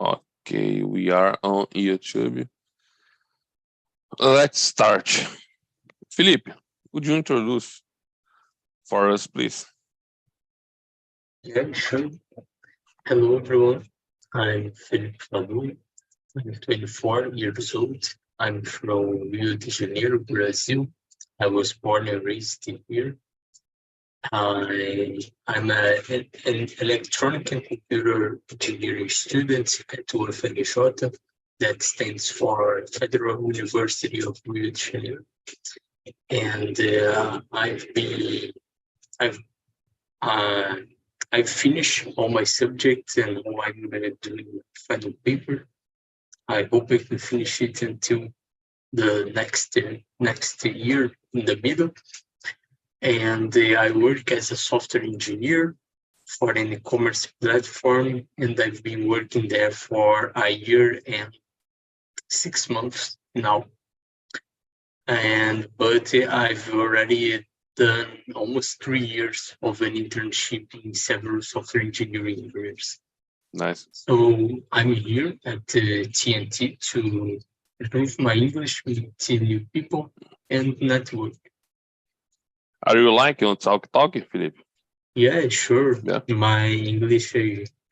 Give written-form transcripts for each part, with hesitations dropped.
Okay, we are on YouTube. Let's start. Felipe, would you introduce for us, please? Yeah, sure. Hello, everyone. I'm Felipe Fadu. I'm 24 years old. I'm from Rio de Janeiro, Brazil. I was born and raised here. I'm an electronic and computer engineering student at UFRJ. That stands for Federal University of Rio de Janeiro. And I've uh, I've finished all my subjects and now I'm going to do final paper. I hope I can finish it until the next year in the middle. And I work as a software engineer for an e-commerce platform, and I've been working there for a year and 6 months now. But I've already done almost 3 years of an internship in several software engineering areas. Nice. So I'm here at TNT to improve my English, meet new people, and network. Are you liking on TalkNtalk, Felipe? Yeah, sure. Yeah. My English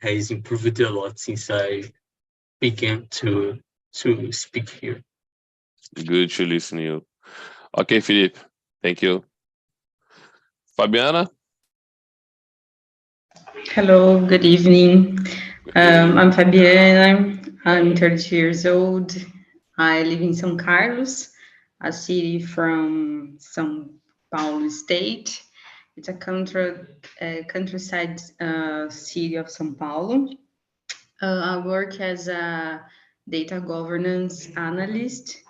has improved a lot since I began to speak here. Good to listen to you. Okay, Felipe. Thank you. Fabiana? Hello, good evening. Good evening. I'm Fabiana. I'm 32 years old. I live in São Carlos, a city from São Paulo state. It's a countryside city of São Paulo. I work as a data governance analyst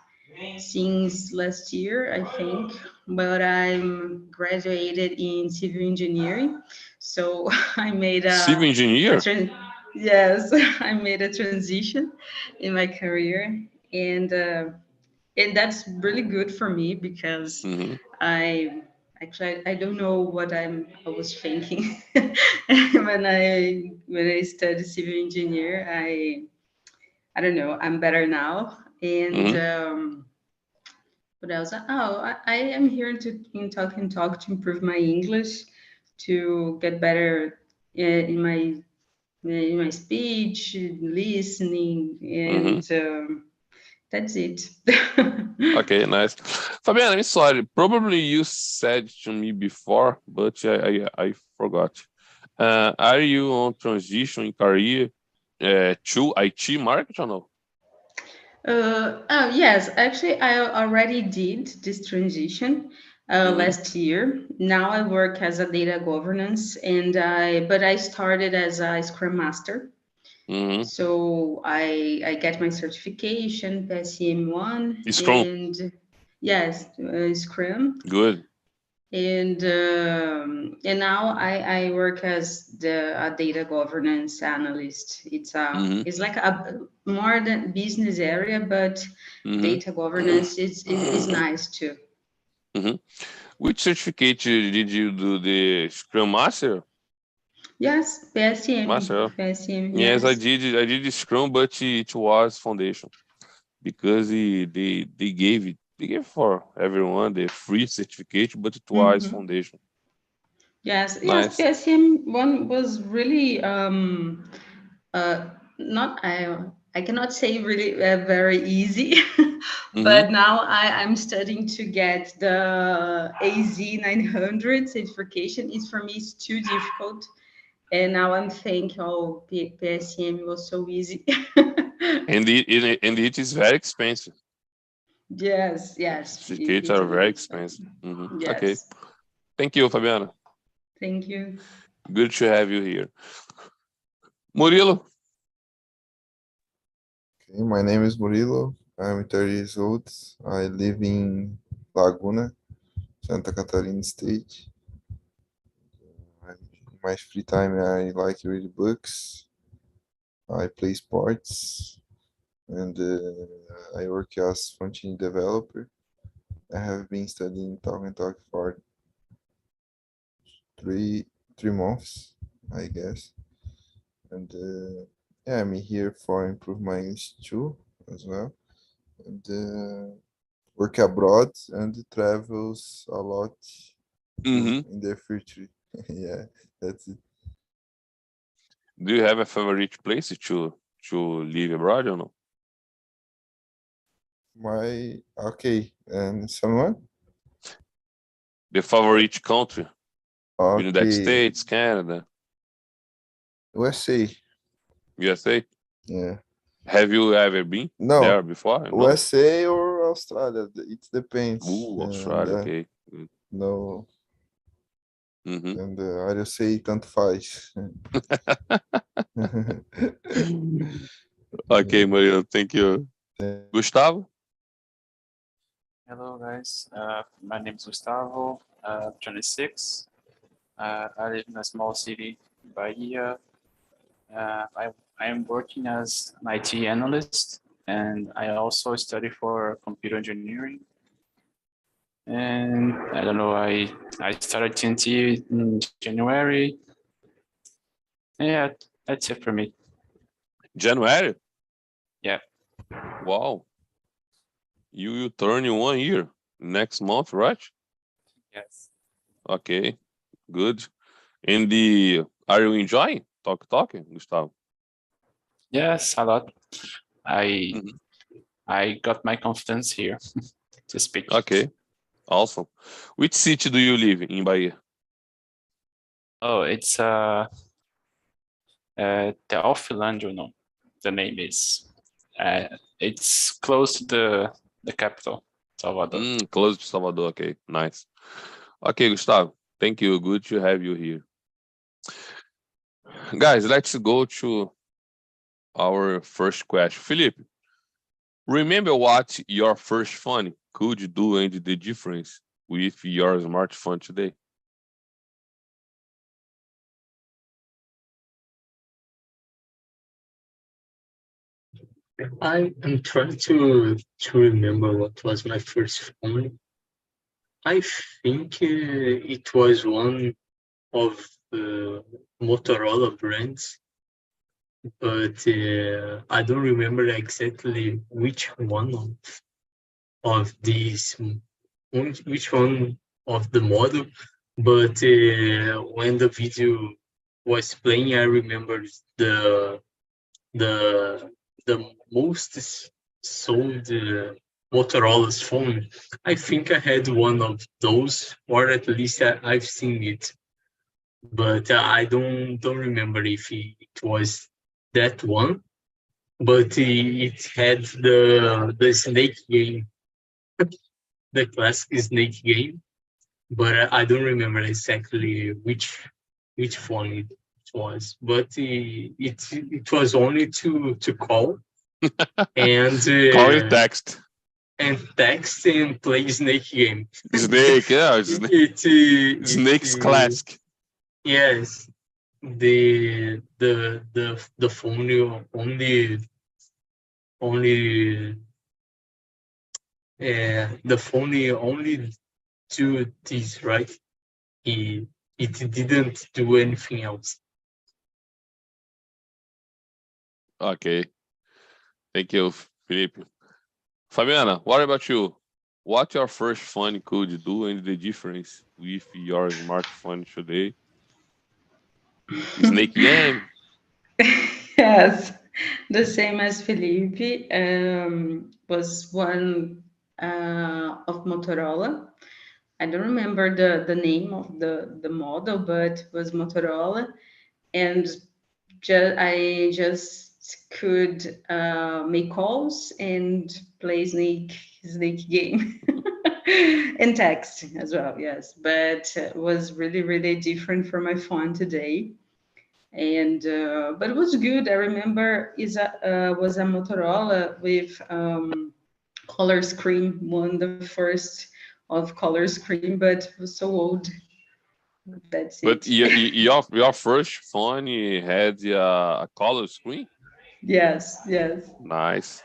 since last year, I think, but I'm graduated in civil engineering. So I made Civil engineer? yes, I made a transition in my career, and that's really good for me because I actually I don't know what I was thinking when I studied civil engineer. I don't know. I'm better now, and what else? Oh, I am here in TalkNtalk to improve my English, to get better in my speech, listening, and that's it. Okay, nice. Fabiana, I'm sorry. Probably you said to me before, but I forgot. Are you on transition in career to IT market or no? Yes, actually, I already did this transition last year. Now I work as a data governance, but I started as a Scrum Master. So I get my certification, PSM1, Scrum. and yes, Scrum. Good. And now I work as a data governance analyst. It's like a more than business area, but data governance is nice too. Which certificate did you do? The Scrum Master? Yes, PSM. Master. PSM. Yes, I did Scrum, but it was foundation because they gave for everyone the free certificate, but it was foundation. Yes, Nice. PSM one was really not I cannot say really very easy, but now I'm studying to get the AZ 900 certification. It's for me it's too difficult, and now I'm thinking, oh, PSM was so easy. and it is very expensive. Yes. Certificates are very expensive. Yes. Okay. Thank you, Fabiana. Thank you. Good to have you here. Murilo? Okay, my name is Murilo. I'm 30 years old. I live in Laguna, Santa Catarina State. In my free time, I like to read books. I play sports, and I work as front-end developer. I have been studying TalkNtalk for 3 months, I guess. And Yeah, I'm here for improve my English too as well. And work abroad and travels a lot in the future. Yeah, that's it. Do you have a favorite place to live abroad or no? Okay, and someone? The favorite country? United Okay, States, Canada, USA. USA? Yeah. Have you ever been No, there before? No? USA or Australia. It depends. And Australia, okay. Good. no, Mhm. and I just say tanto faz. Okay, Maria, thank you. Gustavo? Hello, guys. My name is Gustavo, 26. I live in a small city, Bahia. I am working as an IT analyst, and I also study for computer engineering. And I don't know, I started TNT in January. Yeah, that's it for me. January? Yeah. Wow. You turn in 1 year next month, right? Yes. Okay, good. And are you enjoying talking, Gustavo? Yes, a lot. Mhm. I got my confidence here to speak. Okay, awesome. Which city do you live in Bahia? Oh, it's Teófilo, no, the name is. It's close to the capital, Salvador. Close to Salvador. Okay, nice. Okay, Gustavo, thank you. Good to have you here. Guys, let's go to our first question. Felipe, remember what your first phone could do and the difference with your smartphone today? I am trying to remember what was my first phone. I think it was one of the Motorola brands, but I don't remember exactly which one of these, which one of the model. But when the video was playing, I remember the the the most sold Motorola's phone. I think I had one of those, or at least I've seen it, but I don't remember if it was that one. But it had the snake game, the classic snake game. But I don't remember exactly which phone it was. But it was only to call and Call it text. and text and play snake game. Snake, yeah. Snake's Classic. yes, the phone only the phone only do this, right? It didn't do anything else. Okay. Thank you, Felipe. Fabiana, what about you? What your first phone could do and the difference with your smartphone today? Snake game? Yes, the same as Felipe. Was one of Motorola. I don't remember the name of the model, but was Motorola, and I just could make calls and play snake game and text as well. Yes, but it was really different from my phone today. And but it was good. I remember was a Motorola with color screen, one the first of color screen, but it was so old. That's But it. your first phone had a color screen? Yes. Nice.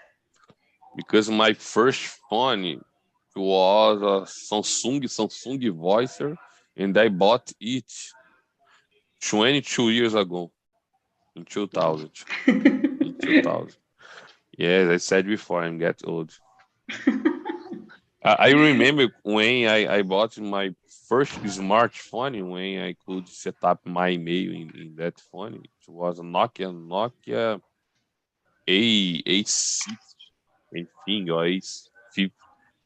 Because my first phone was a Samsung Voicer, and I bought it 22 years ago. In 2000. In 2000. Yes, I said before, I'm getting old. I remember when I bought my first smartphone, when I could set up my email in that phone. It was a Nokia A60, I think, or A51,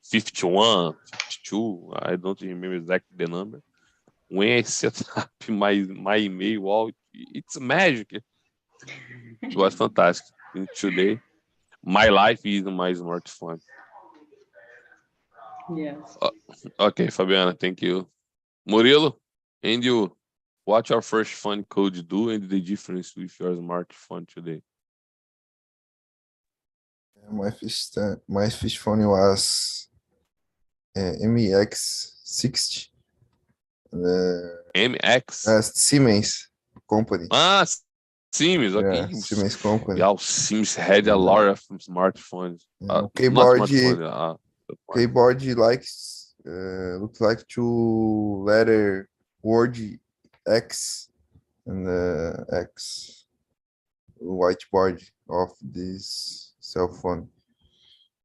52. I don't remember exactly the number. When I set up my email, wow, it's magic. It was fantastic. And today, my life is my smartphone. Yes. Okay, Fabiana, thank you. Murilo, and you, what your first phone code do and the difference with your smartphone today? My fish phone was MEX60. MX? Siemens company. Ah, Sims, okay. Yeah, Siemens company. Yeah, Sims had a lot of smartphones. Not Keyboard, smartphones. keyboard looks like two letter word X and X whiteboard of this cell phone.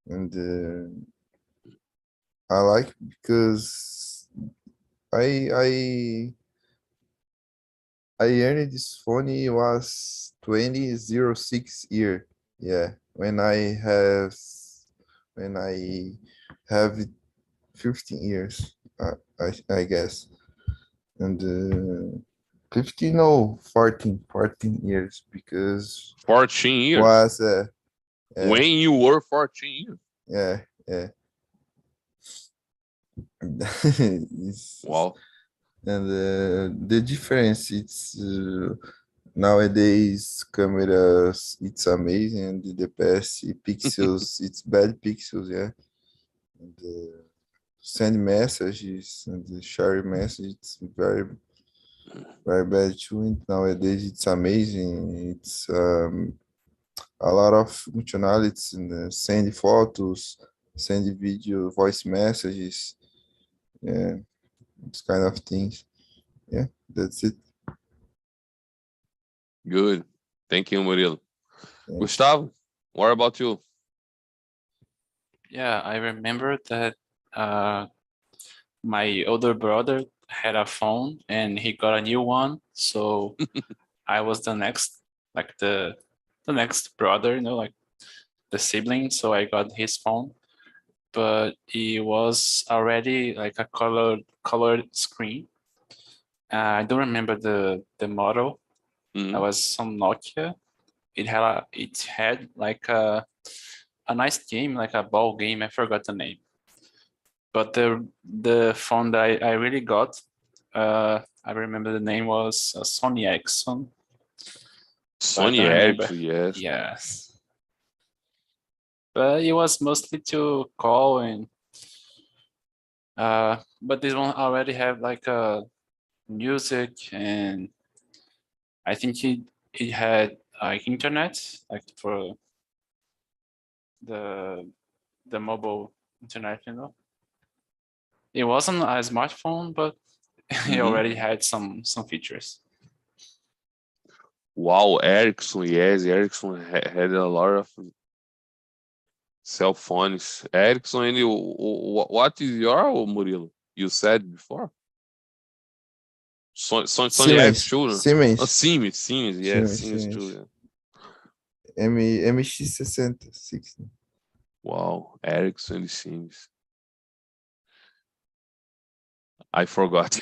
And I like because I earned this phone, it was 2006 year. Yeah, when I have 15 years, I guess. And 15, no, 14 years, because 14 years? was when you were 14 years? Yeah. Wow. And the difference, it's nowadays cameras, it's amazing, and the past pixels, it's bad pixels, yeah. And send messages and share messages, it's very, very bad too. And nowadays it's amazing. It's a lot of functionalities, and send photos, send video, voice messages, yeah, this kind of things. Yeah, that's it. Good. Thank you, Murilo. Yeah. Gustavo, what about you? Yeah, I remember that my older brother had a phone and he got a new one. So I was the next, like the next brother, like the sibling. So I got his phone, but it was already like a colored screen. I don't remember the model. It was some Nokia. It had like a nice game, like a ball game. I forgot the name. But the phone that I really got, I remember the name was Sony Ericsson. Sony Ericsson, yes. Yes. But it was mostly to call and but this one already have like a music, and I think it had like internet, like for the mobile internet, It wasn't a smartphone, but it already had some features. Wow, Ericsson, yes, Ericsson had a lot of cell phones. Ericsson, and what is your, Murilo? You said before? Sony Ericsson. Siemens. Siemens, yes, Siemens too. Yeah. MX60. Wow, Ericsson and Siemens. I forgot.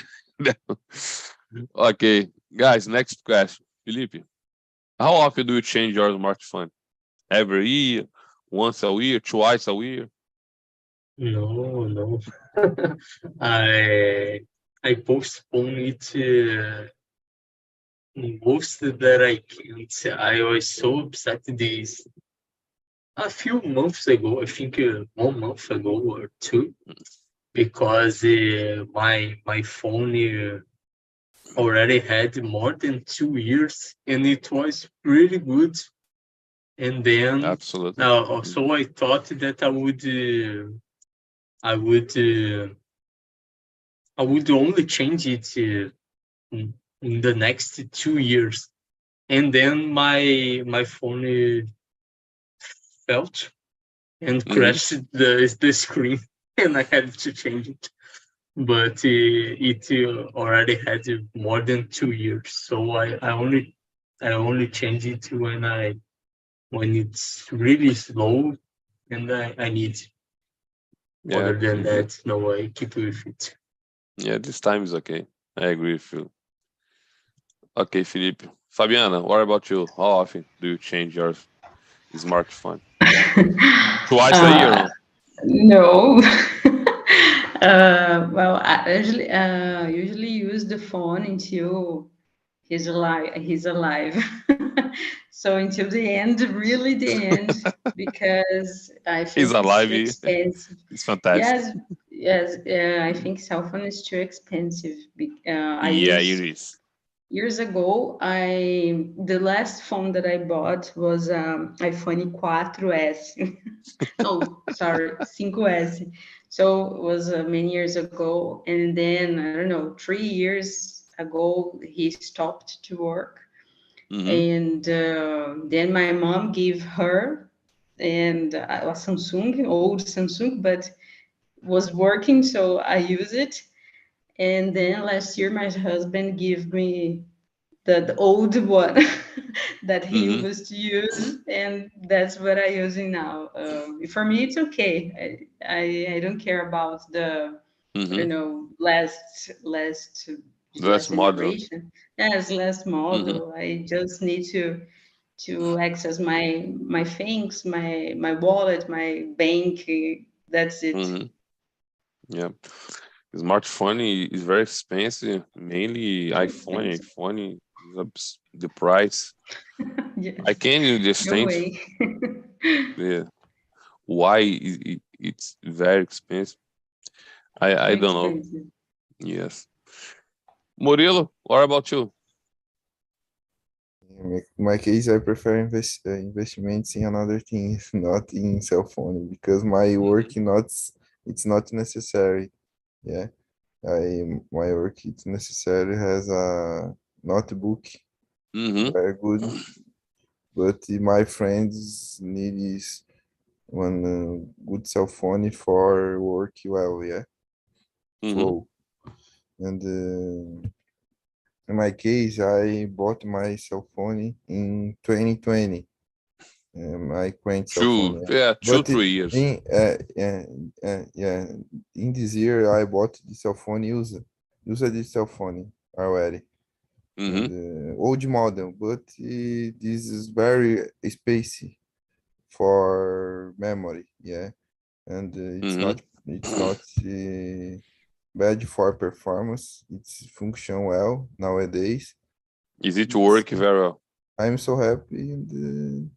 Okay, guys, next question. Felipe, how often do you change your smartphone? Every year? Once a year? Twice a year? No. I postpone it most that I can't. I was so upset this a few months ago, I think 1 month ago or two, because my phone already had more than 2 years and it was pretty good. And then Absolutely. so I thought that I would only change it in the next 2 years. and then my phone felt and crashed the screen, and I had to change it. But it already had more than 2 years, so I only change it when it's really slow and I need. Yeah. Other than that, no, I keep with it. Yeah, this time is okay. I agree with you. Okay, Felipe. Fabiana, what about you? How often do you change your smartphone? Twice a year? Huh? No. Well, I usually use the phone until he's alive. He's alive. So until the end, really the end, because I He's think it's alive. too expensive. It's fantastic. Yes. I think cell phone is too expensive. I Yeah, use it is. years ago. The last phone that I bought was iPhone 4S. No, sorry, 5S. So it was many years ago, and then I don't know, 3 years ago he stopped to work, and then my mom gave her and a Samsung, old Samsung, but was working, so I use it. And then last year my husband gave me the old one that he used to use, and that's what I'm using now. For me, it's okay. I don't care about the I don't know last Model. generation. Yes, last model. I just need to access my things, my wallet, my bank. That's it. Yeah. Smartphone is very expensive. Mainly Very iPhone. expensive. iPhone is the price. Yes. I can't No understand way. why it's very expensive. I Too don't know. expensive. Yes. Murilo, what about you? In my case, I prefer investments in another things, not in cell phone, because my work it's not necessary. Yeah, my work it's necessary has a notebook, very good, but my friends need is one good cell phone for work well. Yeah, flow. And in my case, I bought my cell phone in 2020. My current cell phone, yeah. Two, But 3 years. in this year, I bought the cell phone use the cell phone already. And, old model, but this is very spacey for memory, yeah. And it's not bad for performance. It's function well nowadays. Is it work very well? I'm so happy, and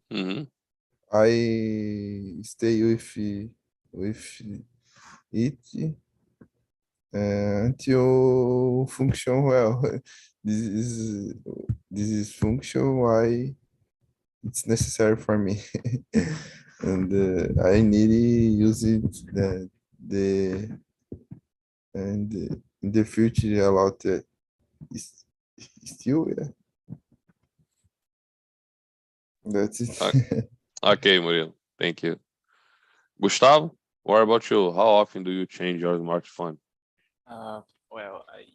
I stay with it until function well. This is this is function why it's necessary for me, and I need to use it the and in the future a lot. Is- Still, yeah. That's it. Okay, Murilo. Thank you. Gustavo, what about you? How often do you change your smartphone? Well, I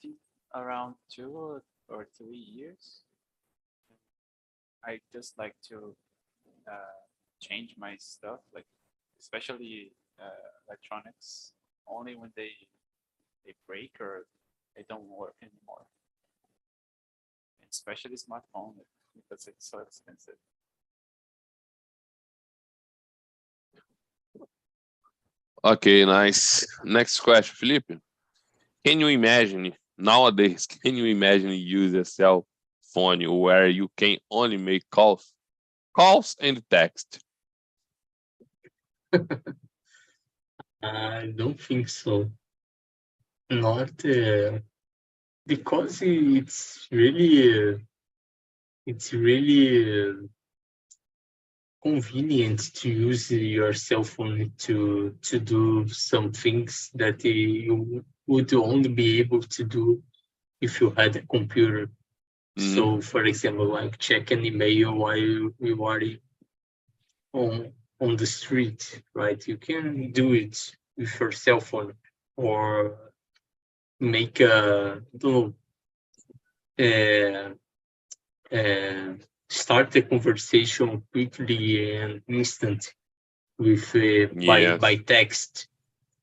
think around 2 or 3 years. I just like to change my stuff, like especially electronics, only when they break or they don't work anymore. And especially smartphone because it's so expensive. Okay, nice. Next question, Felipe. Can you imagine nowadays? Can you imagine use a cell phone where you can only make calls and text? I don't think so. Not because it's really convenient to use your cell phone to do some things that you would only be able to do if you had a computer. So, for example, like check an email while you are on the street, right? You can do it with your cell phone, or make a, don't know, start a conversation quickly and instant with by text,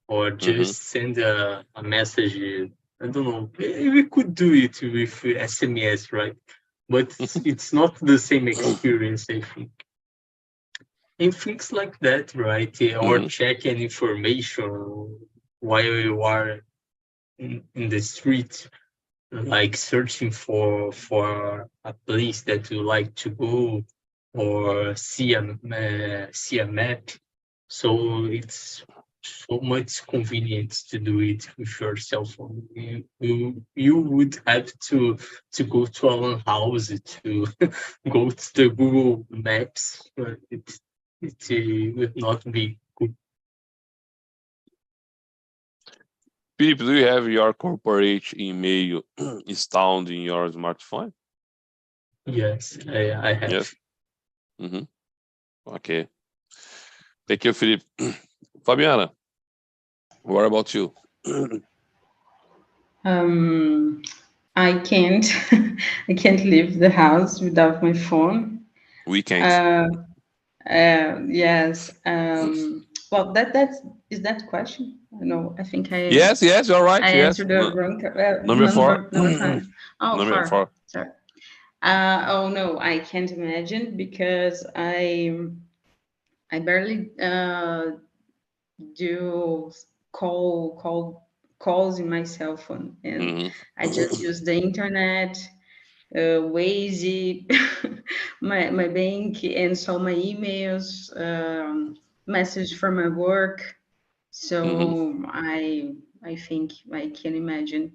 or just send a message. I don't know. We could do it with SMS, right? But it's not the same experience, I think. And things like that, right? Or check an information while you are in the street, like searching for a place that you like to go, or see a map. So it's so much convenient to do it with your cell phone. You would have to go to our house to go to the Google Maps. It would not be good. Philip, do you have your corporate email installed in your smartphone? Yes, I have. Yes. Okay. Thank you, Philip. Fabiana, what about you? I can't I can't leave the house without my phone. We can't. Yes. Well, is that question? No, I think Yes, you're right. I Yes. answered the wrong Number 4. number 5. Oh, Number 4. Sorry. Oh no, I can't imagine, because I barely do calls in my cell phone, and I just use the internet, Waze, my bank, and so my emails, message from my work. So I think I can imagine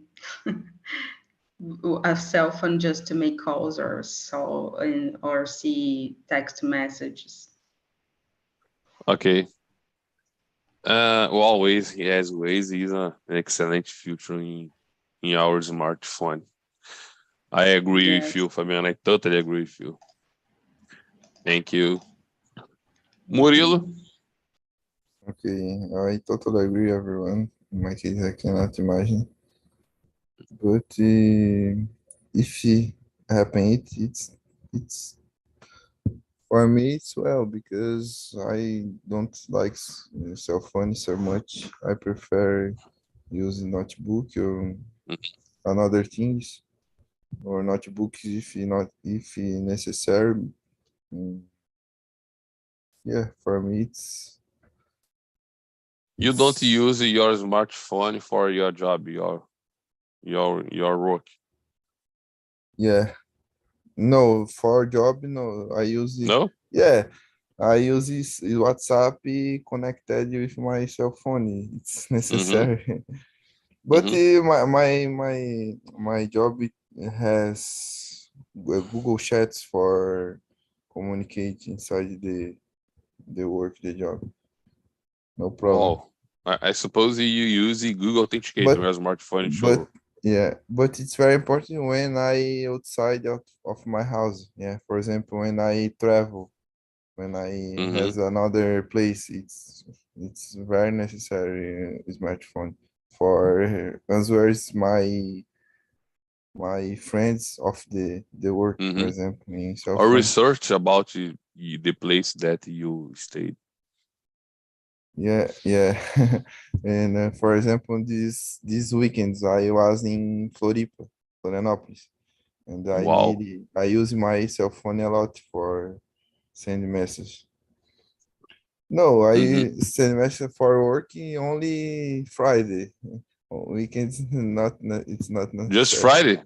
a cell phone just to make calls, or or see text messages. Okay. Well, Waze, yes, Waze is an excellent feature in our smartphone. I agree with you, Fabian. I totally agree with you. Thank you. Murilo? Okay, I totally agree, everyone. In my case, I cannot imagine. But if it happen, it's for me, it's well, because I don't like cell phone so much. I prefer using notebook or another things, or notebooks if necessary. Yeah, for me You don't use your smartphone for your job, your work. Yeah. No, for job, no. I use it. No? Yeah, I use this WhatsApp connected with my cell phone. It's necessary. But my job has Google Chats for communicate inside the work, the job. No problem. Wow. I suppose you use the Google Authenticator But on your smartphone but show. yeah, but it's very important when I outside of my house. Yeah, for example, when I travel, when I has another place, it's very necessary smartphone for answer my friends of the work, for example, in cell Or phone. research about the place that you stayed. Yeah. And for example, these weekends I was in Florianópolis, and Wow. I use my cell phone a lot for send message. No, I send message for working only Friday. Weekends it's not necessary. Just Friday?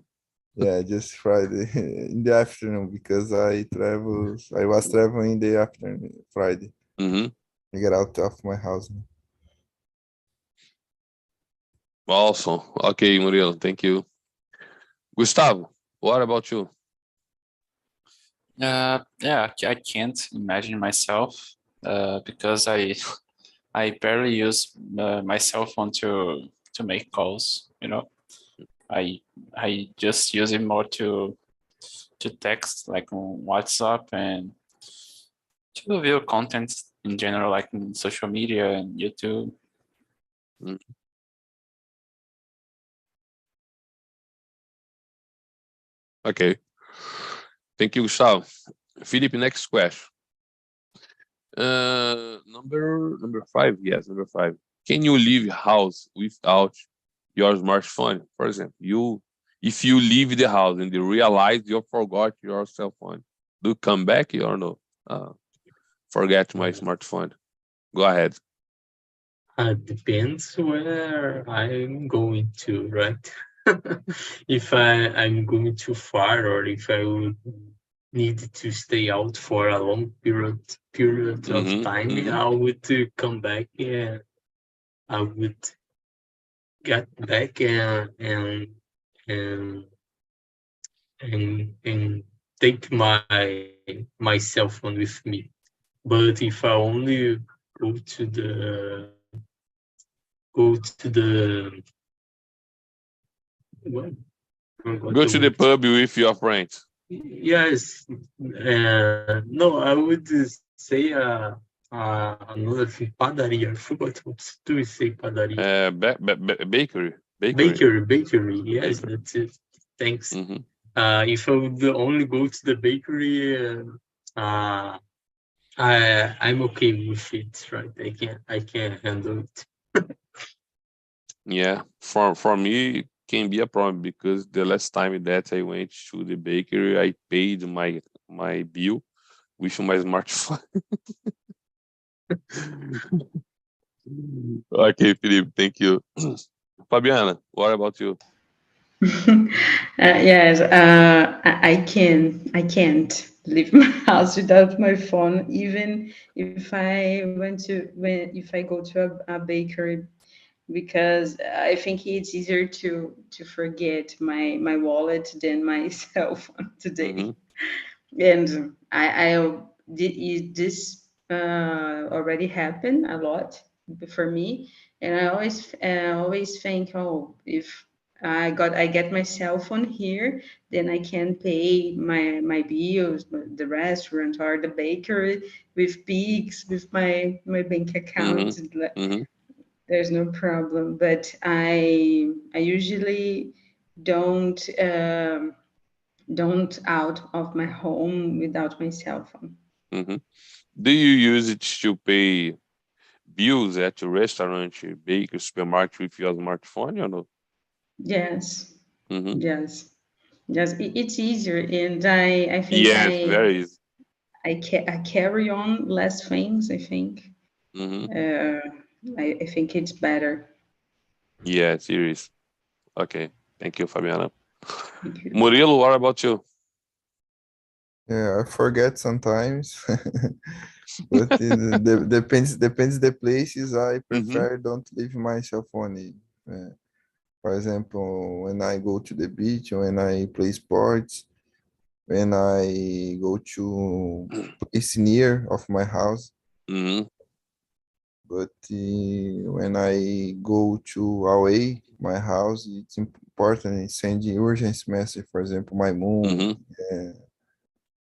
Yeah, just Friday in the afternoon, because I was traveling in the afternoon Friday. I get out of my house. Awesome. Okay, Murilo, thank you. Gustavo, what about you? Yeah, I can't imagine myself because I barely use my cell phone to make calls. I just use it more to to text, like on WhatsApp, and to view content in general, like in social media and YouTube. Okay. Thank you, Gustavo. Philip, next question. Number 5. Yes, number 5. Can you leave house without your smartphone? For example, if you leave the house and you realize you forgot your cell phone, do you come back or no? Forget my smartphone. Go ahead. Depends where I'm going to, right? If I'm going too far, or if I would need to stay out for a long period of time, I would come back, and I would get back and take my cell phone with me. But if I only go to the what? Go to the pub with your friends. Yes. No, I would say another thing, padaria. I forgot what do we say padaria? Bakery. Bakery. Yes, Bakery. that's it. Thanks. If I would only go to the bakery, I'm okay with it, right? I can handle it. Yeah, for me, it can be a problem because the last time that I went to the bakery, I paid my bill with my smartphone. Okay, Felipe, thank you. Fabiana, what about you? Yes, I can't leave my house without my phone, even if if I go to a bakery, because I think it's easier to forget my wallet than my cell phone today. And this already happened a lot for me, and I always think, oh, if I get my cell phone here, then I can pay my bills, the restaurant or the bakery with Pix, with my bank account. There's no problem. But I usually don't out of my home without my cell phone. Do you use it to pay bills at your restaurant, bakery, supermarket with your smartphone or no? Yes. Yes. It's easier, and I think Yes, very easy. I carry on less things. I think. I think it's better. Yes, it is. Okay, thank you, Fabiana. Thank you. Murilo, what about you? Yeah, I forget sometimes, but it depends the places. I prefer don't leave my cell phone. For example, when I go to the beach, when I play sports, when I go to place near of my house. But when I go to away my house, it's important sending urgent message. For example, my mom.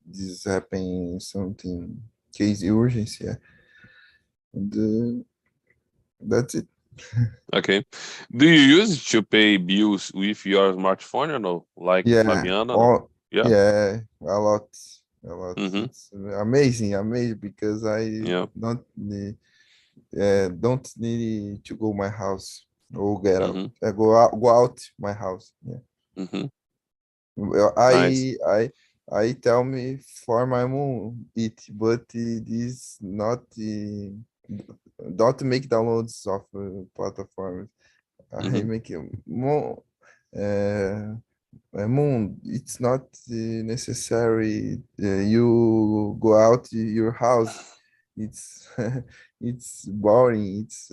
This happen something case urgency, and that's it. Okay. Do you use it to pay bills with your smartphone or no? Like Fabiana? No? Yeah, a lot. It's amazing because I don't need to go my house or get out. I go out my house. Yeah. Well, Nice. I tell me for my mom it, but it is not make downloads of platforms. I make more. Moon, it's not necessary. You go out your house. It's it's boring. It's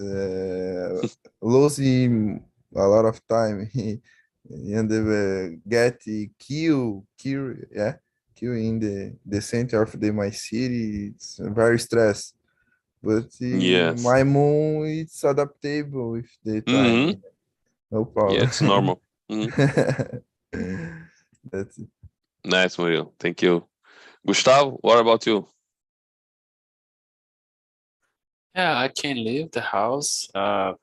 losing a lot of time. And get kill in the center of my city. It's very stress. But my moon, it's adaptable with the time. No problem. Yeah, it's normal. That's it. Nice, Murilo. Thank you. Gustavo, what about you? Yeah, I can leave the house. I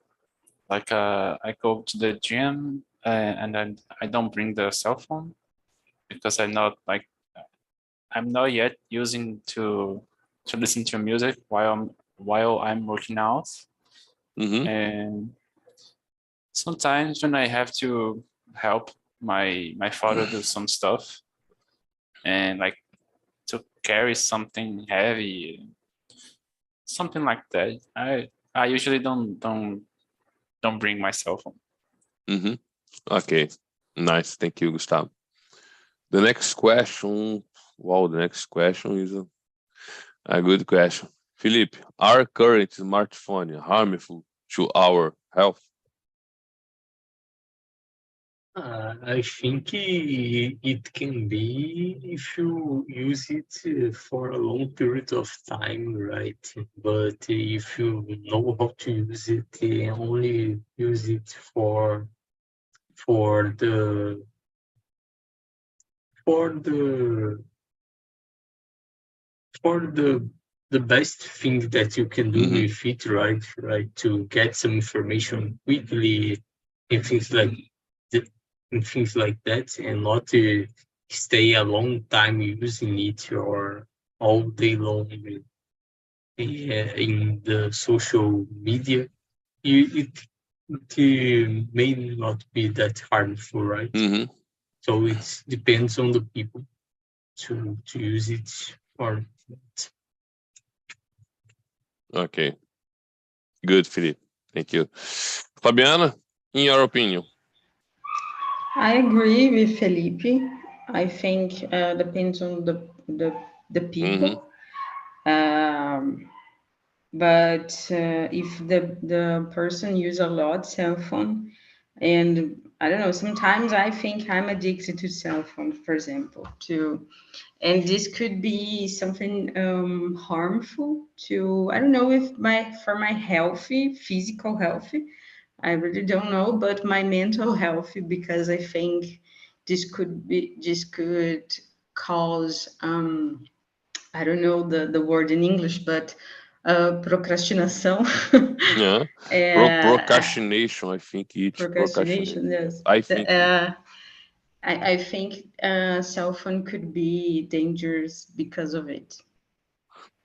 go to the gym and then I don't bring the cell phone because I'm not yet using to listen to music while I'm working out. Mm-hmm. And sometimes when I have to help my father do some stuff and like to carry something heavy, something like that, I usually don't bring my cell phone. Mm-hmm. Okay. Nice. Thank you, Gustavo. The next question. Wow, the next question is a good question. Felipe, are current smartphone harmful to our health? I think it can be if you use it for a long period of time, right? But if you know how to use it, only use it for the for the for the best thing that you can do Mhm. with it, right? Right, to get some information quickly and things like and things like that, and not to stay a long time using it or all day long in the social media. It may not be that harmful, right? Mhm. So it depends on the people to use it or not. Okay. Good, Felipe. Thank you. Fabiana, in your opinion? I agree with Felipe. I think depends on the people. Um, but if the person use a lot cell phone, and I don't know, sometimes I think I'm addicted to cell phone, for example, too. And this could be something harmful to, I don't know if for my healthy, physical healthy, I really don't know, but my mental health, because I think this could cause I don't know the word in English, but procrastinação. Yeah. uh, Procrastination, I think it's procrastination. Procrastination, yes. I think. I think cell phone could be dangerous because of it.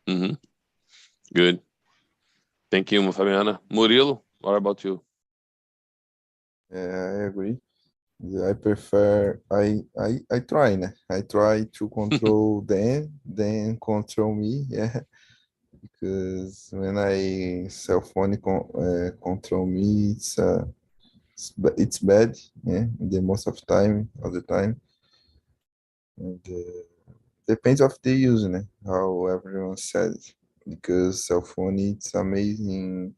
Mhm. Good. Thank you, Fabiana. Murilo, what about you? Yeah, I agree. I prefer I try, né? I try to control them, then control me, yeah. Because when I cell phone control me, it's bad, yeah. The most of time, all the time, and depends of the use, né? How everyone says. Because cell phone it's amazing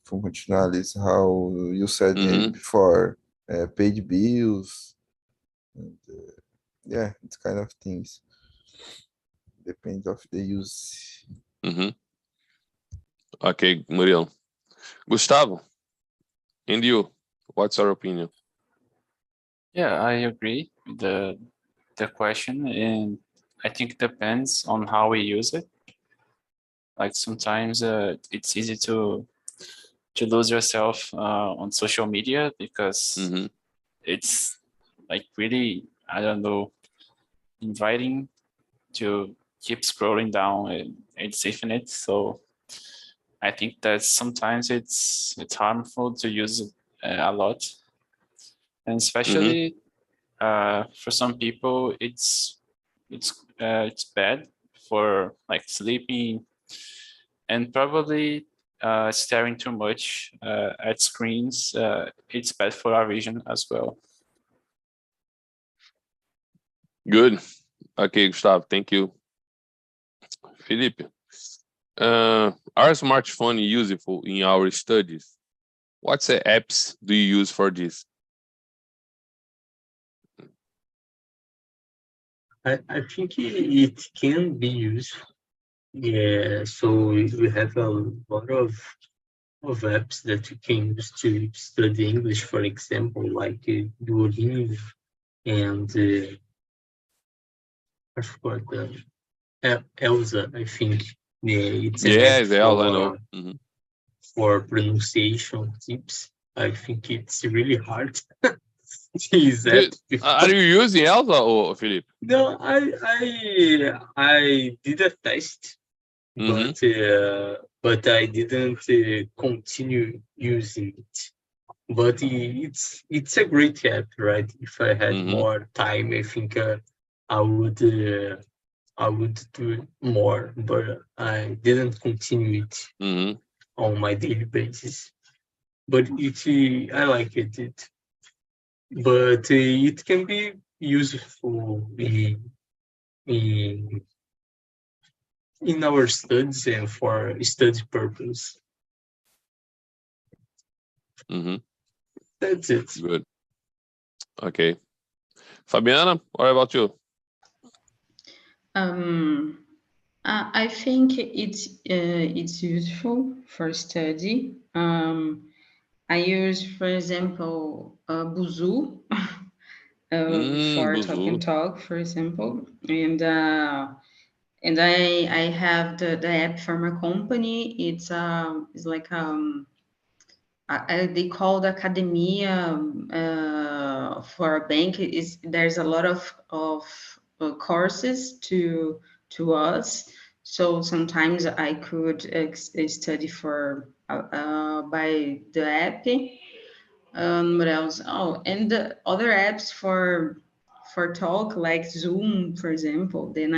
functionalities. How you said Mhm. before, paid bills. And, yeah, it's kind of things. Depends of the use. Mhm. Okay, Murilo. Gustavo, and you, what's your opinion? Yeah, I agree with the question, and I think it depends on how we use it. Like sometimes it's easy to lose yourself on social media because Mhm. it's like really, I don't know, inviting to keep scrolling down and it's infinite. So I think that sometimes it's harmful to use it a lot, and Mhm. especially for some people it's bad for like sleeping and probably staring too much at screens. It's bad for our vision as well. Good. Okay, Gustavo, thank you. Felipe, are smartphone useful in our studies? What apps do you use for this? I think it can be useful. Yeah, so we have a lot of apps that you can use to study English, for example, like Duolingo and I forgot Elsa, I think. Yeah, it's an Yes, app Elsa, I know. Mhm. for pronunciation tips. I think it's really hard to use that. Are you using Elsa, or Felipe? No, I did a test, but I didn't continue using it. But it's a great app, right? If I had more time, I think I would do it more, but I didn't continue it on my daily basis. But I like it. But it can be useful in our studies and for study purpose. That's it. Good. Okay. Fabiana, what about you? I think it's useful for study. I use, for example, Buzu for TALKNTALK, for example, and I have the app for my company. It's like they call the academia for a bank. There's a lot of courses to us. So sometimes I could study for by the app. What else? Oh, and the other apps for talk, like Zoom, for example. Then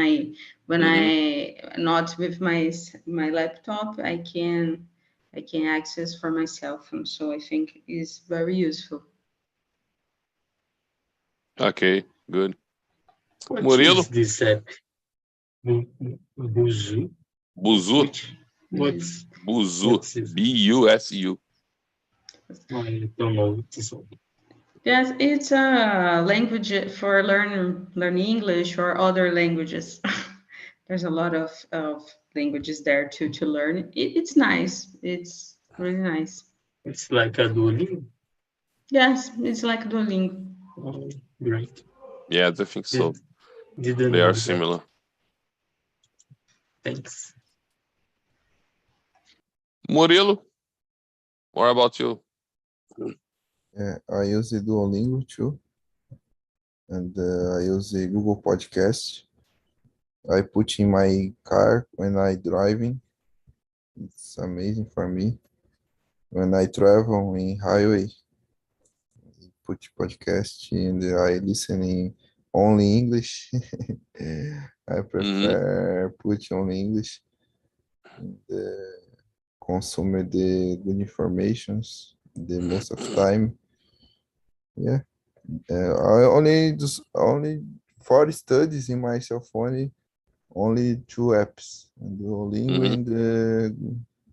when I not with my laptop, I can access for my cell phone. So I think it's very useful. Okay, good. What Murilo? is this app? Buzu? Buzu? What's Buzu? B-U-S-U. I don't know this one. Yes, it's a language for learning English or other languages. There's a lot of languages there to learn. It's nice. It's really nice. It's like a Duolingo? Yes, it's like Duolingo. Oh, great. Yeah, I think so. Didn't They know are that. similar. Thanks. Murilo, what about you? Yeah, I use the Duolingo too. And I use the Google Podcast. I put in my car when I driving. It's amazing for me. When I travel in highway, I put podcast and I listen in only English. I prefer put only English and consume the good informations the most of time. Yeah. I only for studies in my cell phone, only 2 apps, Duolingo and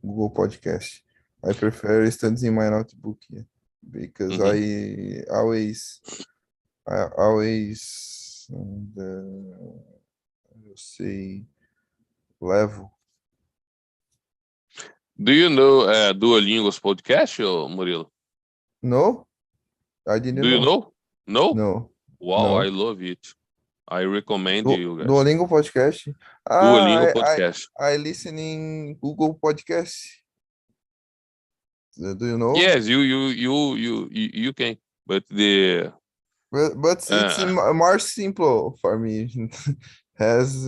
Google Podcast. I prefer studies in my notebook because I always say level. Do you know Duolingo's podcast, Murilo? No, I didn't Do you know? No? No. Wow, No. I love it. I recommend you guys. Duolingo Podcast. Duolingo Podcast. I listen in Google Podcast. Do you know? Yes, you can, but it's more simple for me. has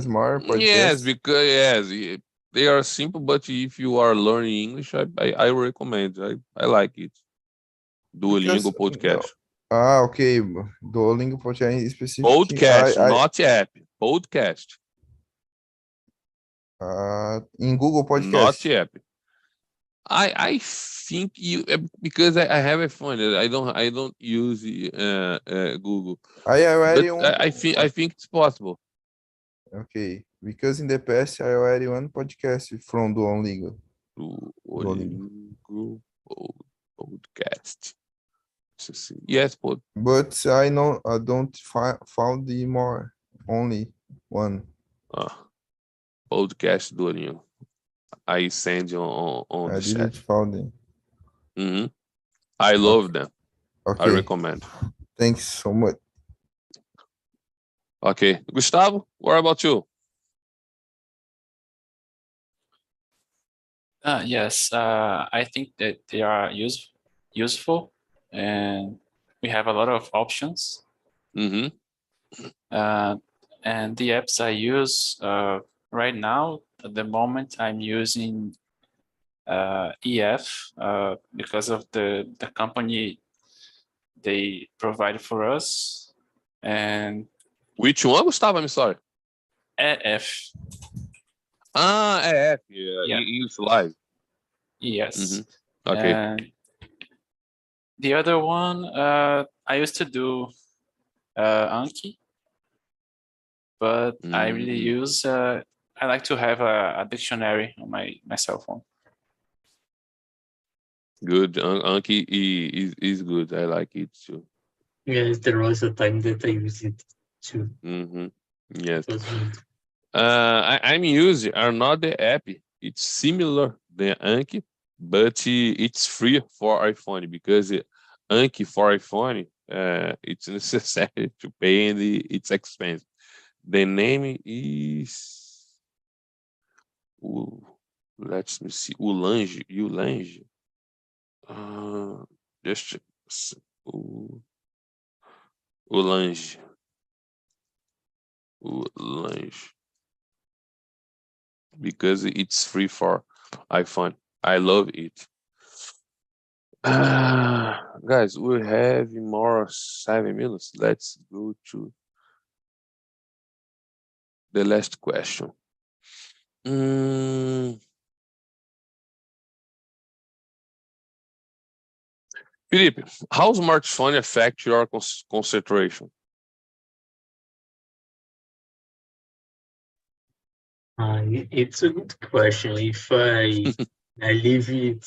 more podcasts. Yes, because they are simple, but if you are learning English, I recommend. I like it. Duolingo podcast. Okay. Duolingo podcast specific. Podcast, not app. Podcast. In Google Podcast. Not app. I think because I have a phone. I don't use Google. I think it's possible. Okay, because in the past I already one podcast from Duolingo. Duolingo podcast. Yes, but I don't found the more only one. Podcast Duolingo. I send you on the chat. I didn't found them. I love them. Okay. I recommend. Thanks so much. Okay. Gustavo, what about you? Yes, I think that they are useful, and we have a lot of options. Mm-hmm. And the apps I use right now, at the moment, I'm using EF because of the company they provide for us, and Which one, Gustavo? I'm sorry. EF. EF. Yeah. English Live. Yes. Mm-hmm. Okay. And the other one, I used to do Anki, but I really use, I like to have a dictionary on my cell phone. Good. Anki is good. I like it too. Yes, there was a time that I used it too. Mm-hmm. Yes. It was good. I'm using another app. It's similar than Anki, but it's free for iPhone because Anki for iPhone, it's necessary to pay and it's expensive. The name is, let me see, Ulange. Just Ulange. Ulange. Because it's free for iPhone. I love it. Guys, we have more 7 minutes. Let's go to the last question. Felipe, how smartphone affect your concentration? It's a good question. If I leave it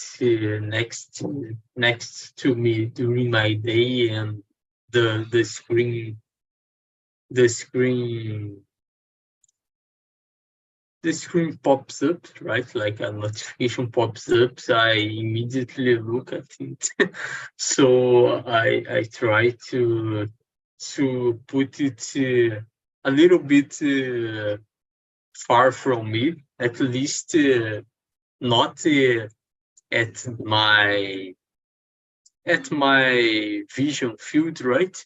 next to me during my day, and the screen pops up, right? Like a notification pops up, so I immediately look at it. So I try to put it a little bit far from me, at least not at my vision field, right?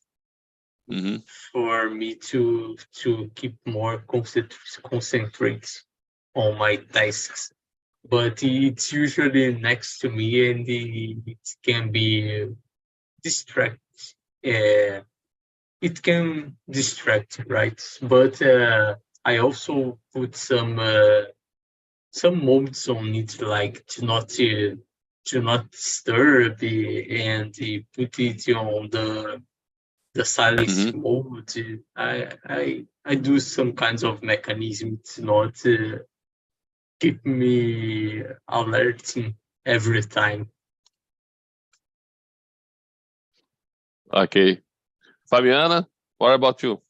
Mm-hmm. For me to keep more concentrate on my tasks. But it's usually next to me, and it can be distract. It can distract, right? But I also put some modes on it, like to not disturb and put it on the silence mode. I do some kinds of mechanism to not keep me alerting every time. Okay. Fabiana, what about you?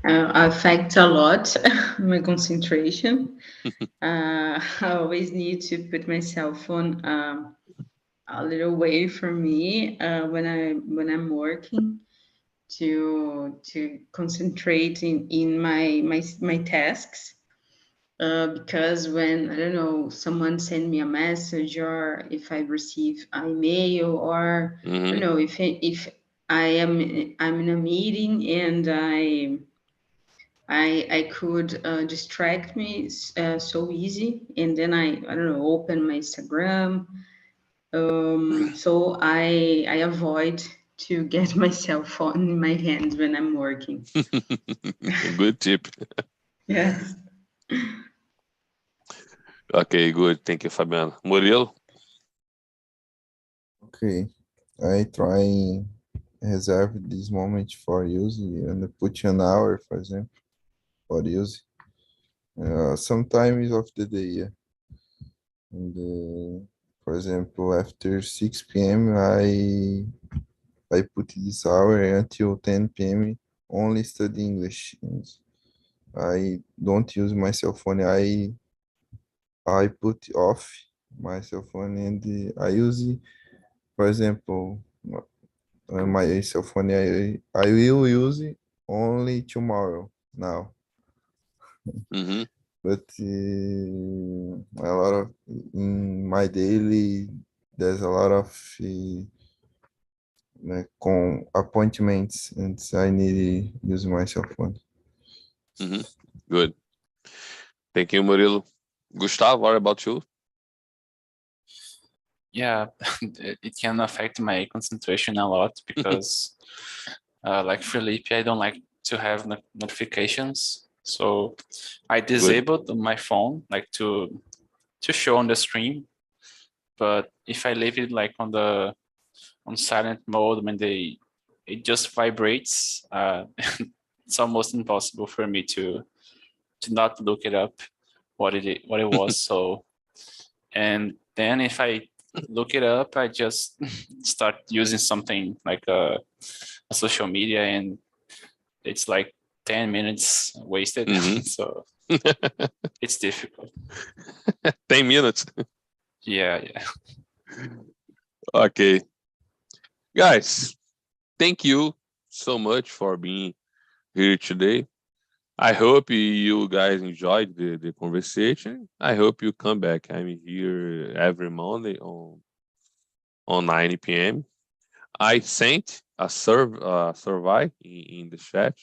Affects a lot my concentration. I always need to put my cell phone a little away from me when I'm working to concentrate in my tasks. Because when, I don't know, someone send me a message, or if I receive an email, or I don't know, if I'm in a meeting and I could distract me so easy, and then I don't know, open my Instagram. So I avoid to get my cell phone in my hands when I'm working. Good tip. Yes. Okay, good. Thank you, Fabiana. Murilo? Okay, I try reserve this moment for use and put an hour, for example, for use. Sometimes of the day, yeah. And for example, after 6 p.m. I put this hour until 10 p.m. only study English. I don't use my cell phone. I put off my cell phone and I use it, for example, my cell phone, I will use it only tomorrow now. Mm-hmm. But a lot of in my daily, there's a lot of appointments, and I need to use my cell phone. Mm-hmm. Good. Thank you, Murilo. Gustavo, what about you? Yeah, it can affect my concentration a lot because, like Felipe, I don't like to have notifications. So I disabled my phone, like to show on the screen. But if I leave it like on silent mode when it just vibrates, it's almost impossible for me to not look it up what it was. So, and then if I look it up, I just start using something like a social media, and it's like 10 minutes wasted. Mhm. So it's difficult. 10 minutes. Yeah. Okay. Guys, thank you so much for being here today. I hope you guys enjoyed the conversation. I hope you come back. I'm here every Monday on 9 p.m. I sent a survey in the chat.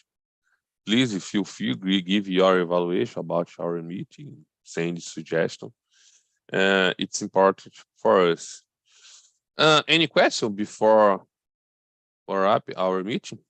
Please, if you feel free, give your evaluation about our meeting, send suggestion. It's important for us. Any question before wrap our meeting?